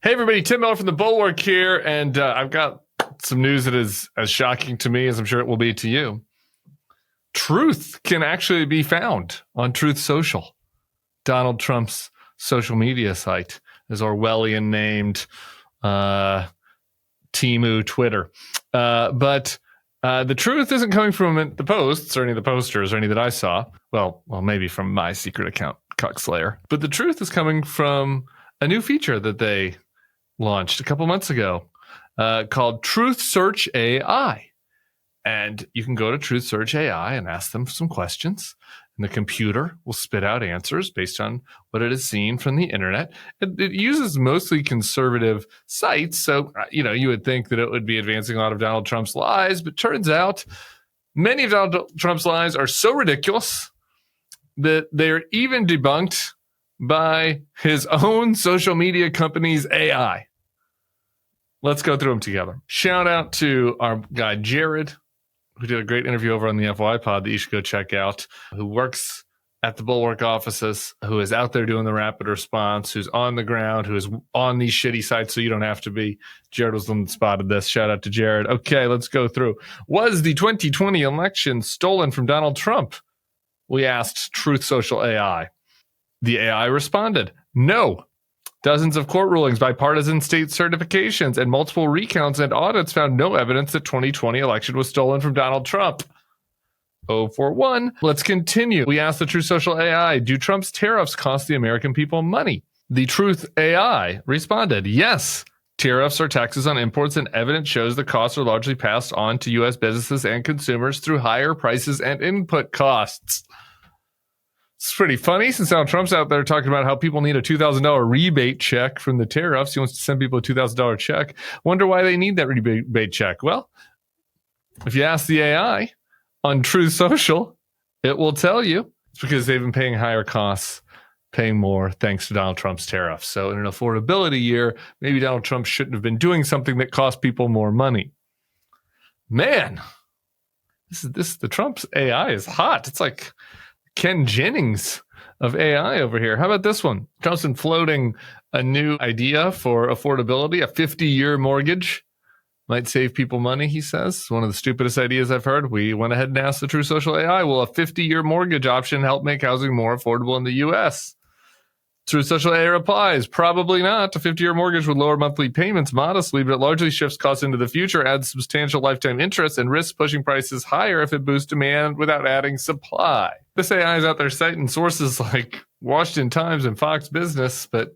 Hey everybody, Tim Miller from the Bulwark here, and I've got some news that is as shocking to me as I'm sure it will be to you. Truth can actually be found on Truth Social, Donald Trump's social media site, as Orwellian named Temu Twitter. But the truth isn't coming from the posts or any of the posters or any that I saw. Well, maybe from my secret account, Cuckslayer. But the truth is coming from a new feature that they launched a couple months ago called Truth Search AI. And you can go to Truth Search AI and ask them some questions, and the computer will spit out answers based on what it has seen from the internet. It uses mostly conservative sites, so you would think that it would be advancing a lot of Donald Trump's lies, but turns out many of Donald Trump's lies are so ridiculous that they're even debunked by his own social media company's AI. Let's go through them together. Shout out to our guy Jared, who did a great interview over on the FY pod that you should go check out, who works at the Bulwark offices, who is out there doing the rapid response, who's on the ground, who is on these shitty sites so you don't have to be. Jared was the one that spotted this. Shout out to Jared. Okay, let's go through. Was the 2020 election stolen from Donald Trump? We asked Truth Social AI. The AI responded, no. Dozens of court rulings, bipartisan state certifications, and multiple recounts and audits found no evidence that 2020 election was stolen from Donald Trump. 041. Let's continue. We asked the Truth Social AI, do Trump's tariffs cost the American people money? The Truth AI responded, yes. Tariffs are taxes on imports, and evidence shows the costs are largely passed on to U.S. businesses and consumers through higher prices and input costs. It's pretty funny since Donald Trump's out there talking about how people need a $2,000 rebate check from the tariffs. He wants to send people a $2,000 check. Wonder why they need that rebate check. Well, if you ask the AI on Truth Social, it will tell you it's because they've been paying higher costs, paying more thanks to Donald Trump's tariffs. So in an affordability year, maybe Donald Trump shouldn't have been doing something that cost people more money. Man, the Trump's AI is hot. It's like Ken Jennings of AI over here. How about this one? Trump's been floating a new idea for affordability. A 50-year mortgage might save people money, he says. One of the stupidest ideas I've heard. We went ahead and asked the True Social AI, will a 50-year mortgage option help make housing more affordable in the U.S.? True Social AI replies, probably not. A 50-year mortgage would lower monthly payments modestly, but it largely shifts costs into the future, adds substantial lifetime interest, and risks pushing prices higher if it boosts demand without adding supply. This AI is out there citing sources like Washington Times and Fox Business, but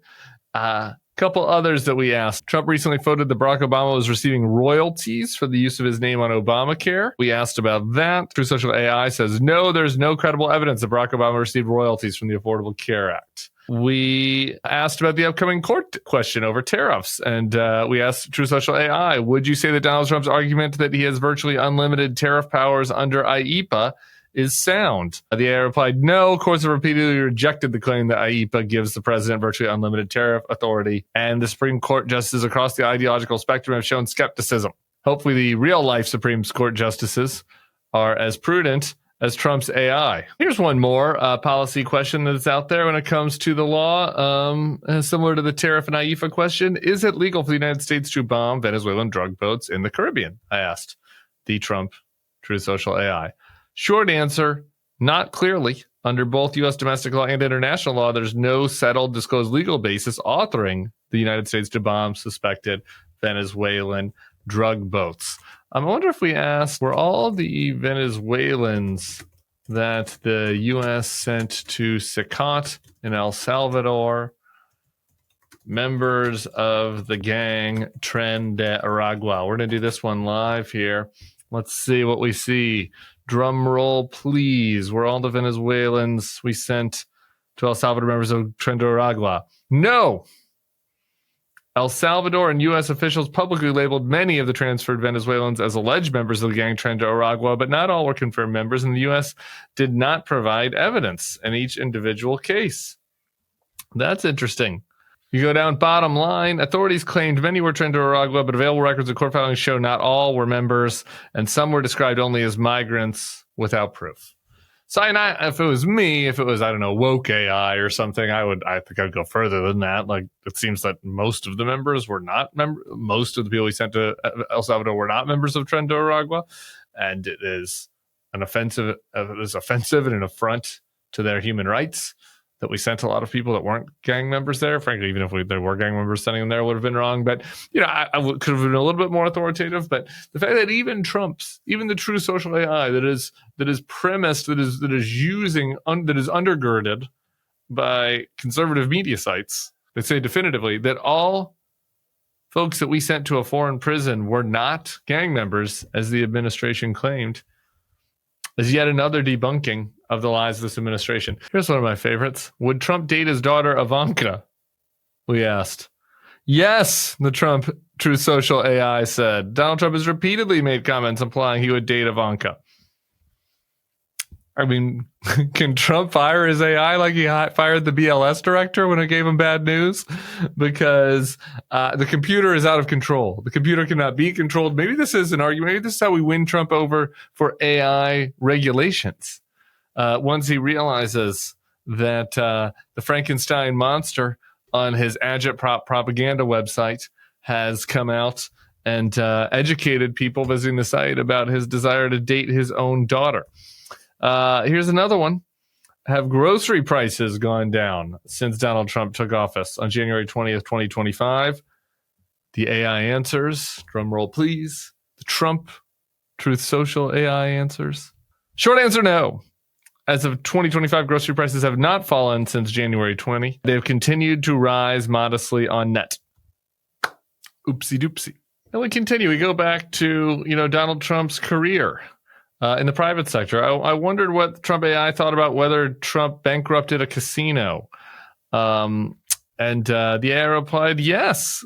a couple others that we asked. Trump recently voted that Barack Obama was receiving royalties for the use of his name on Obamacare. We asked about that. True Social AI says, no, there's no credible evidence that Barack Obama received royalties from the Affordable Care Act. We asked about the upcoming court question over tariffs, and we asked True Social AI, would you say that Donald Trump's argument that he has virtually unlimited tariff powers under IEPA is sound? The AI replied, no, courts have repeatedly rejected the claim that IEPA gives the president virtually unlimited tariff authority, and the Supreme Court justices across the ideological spectrum have shown skepticism. Hopefully the real-life Supreme Court justices are as prudent as Trump's AI. Here's one more policy question that's out there when it comes to the law, similar to the tariff and IEPA question. Is it legal for the United States to bomb Venezuelan drug boats in the Caribbean? I asked the Trump True Social AI. Short answer, not clearly. Under both U.S. domestic law and international law, there's no settled disclosed legal basis authoring the United States to bomb suspected Venezuelan drug boats. I wonder if we asked, were all the Venezuelans that the U.S. sent to Secot in El Salvador members of the gang Tren de Aragua? We're going to do this one live here. Let's see what we see. Drum roll, please. Were all the Venezuelans we sent to El Salvador members of Tren de Aragua? No. El Salvador and U.S. officials publicly labeled many of the transferred Venezuelans as alleged members of the gang Tren de Aragua, but not all were confirmed members, and the U.S. did not provide evidence in each individual case. That's interesting. You go down bottom line. Authorities claimed many were Tren de Aragua, but available records of court filings show not all were members, and some were described only as migrants without proof. So if it was me, if it was, I don't know, woke AI or something, I think I'd go further than that. Like, it seems that most of the members were not most of the people we sent to El Salvador were not members of Tren de Aragua, and it is an offensive. It is offensive and an affront to their human rights that we sent a lot of people that weren't gang members there. Frankly, even if there were gang members sending them there, would have been wrong. But I could have been a little bit more authoritative. But the fact that even the true social AI that is premised, that is undergirded by conservative media sites, that say definitively that all folks that we sent to a foreign prison were not gang members, as the administration claimed, is yet another debunking of the lies of this administration. Here's one of my favorites. Would Trump date his daughter Ivanka? We asked. Yes, the Trump True Social AI said. Donald Trump has repeatedly made comments implying he would date Ivanka. I mean, can Trump fire his AI like he fired the BLS director when it gave him bad news? Because the computer is out of control. The computer cannot be controlled. Maybe this is an argument. Maybe this is how we win Trump over for AI regulations. Once he realizes that the Frankenstein monster on his agitprop propaganda website has come out and educated people visiting the site about his desire to date his own daughter. Here's another one. Have grocery prices gone down since Donald Trump took office on January 20th, 2025? The AI answers. Drum roll, please. The Trump Truth Social AI answers. Short answer, no. As of 2025, grocery prices have not fallen since January 20. They've continued to rise modestly on net. Oopsie doopsie. And we continue. We go back to, Donald Trump's career. In the private sector, I wondered what Trump AI thought about whether Trump bankrupted a casino. And the AI replied, yes.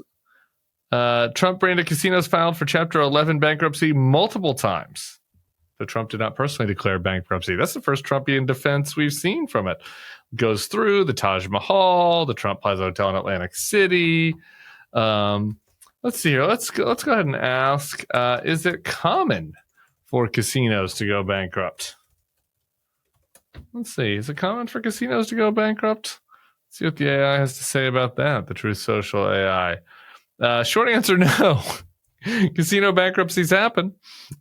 Trump-branded casinos filed for Chapter 11 bankruptcy multiple times. But Trump did not personally declare bankruptcy. That's the first Trumpian defense we've seen from it. Goes through the Taj Mahal, the Trump Plaza Hotel in Atlantic City. Let's see here. Let's go ahead and ask, is it common for casinos to go bankrupt? Let's see. Is it common for casinos to go bankrupt? Let's see what the AI has to say about that, the Truth Social AI. Short answer, no. Casino bankruptcies happen,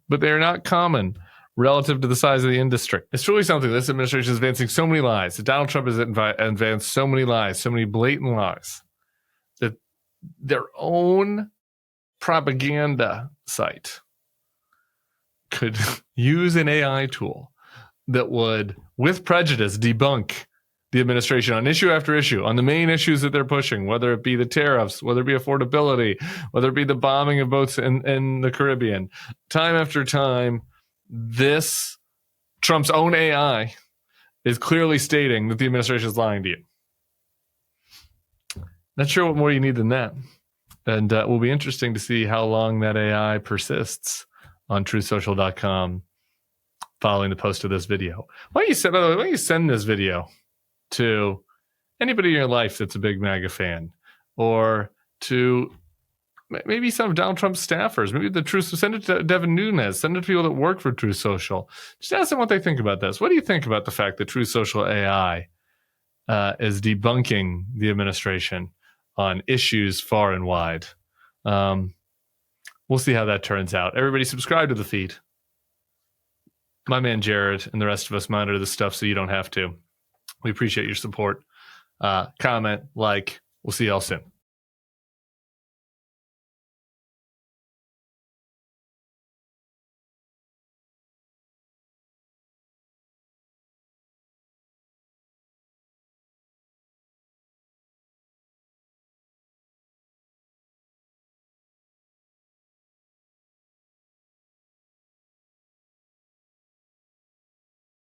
but they are not common relative to the size of the industry. It's truly something. This administration is advancing so many lies. Donald Trump has advanced so many lies, so many blatant lies, that their own propaganda site could use an AI tool that would, with prejudice, debunk the administration on issue after issue, on the main issues that they're pushing, whether it be the tariffs, whether it be affordability, whether it be the bombing of boats in the Caribbean. Time after time, this Trump's own AI is clearly stating that the administration is lying to you. Not sure what more you need than that. And it will be interesting to see how long that AI persists on truthsocial.com following the post of this video. Why don't you send this video to anybody in your life that's a big MAGA fan, or to maybe some of Donald Trump's staffers, maybe send it to Devin Nunes, send it to people that work for Truth Social. Just ask them what they think about this. What do you think about the fact that Truth Social AI is debunking the administration on issues far and wide? We'll see how that turns out. Everybody subscribe to the feed. My man Jared and the rest of us monitor this stuff so you don't have to. We appreciate your support. Comment, like. We'll see y'all soon.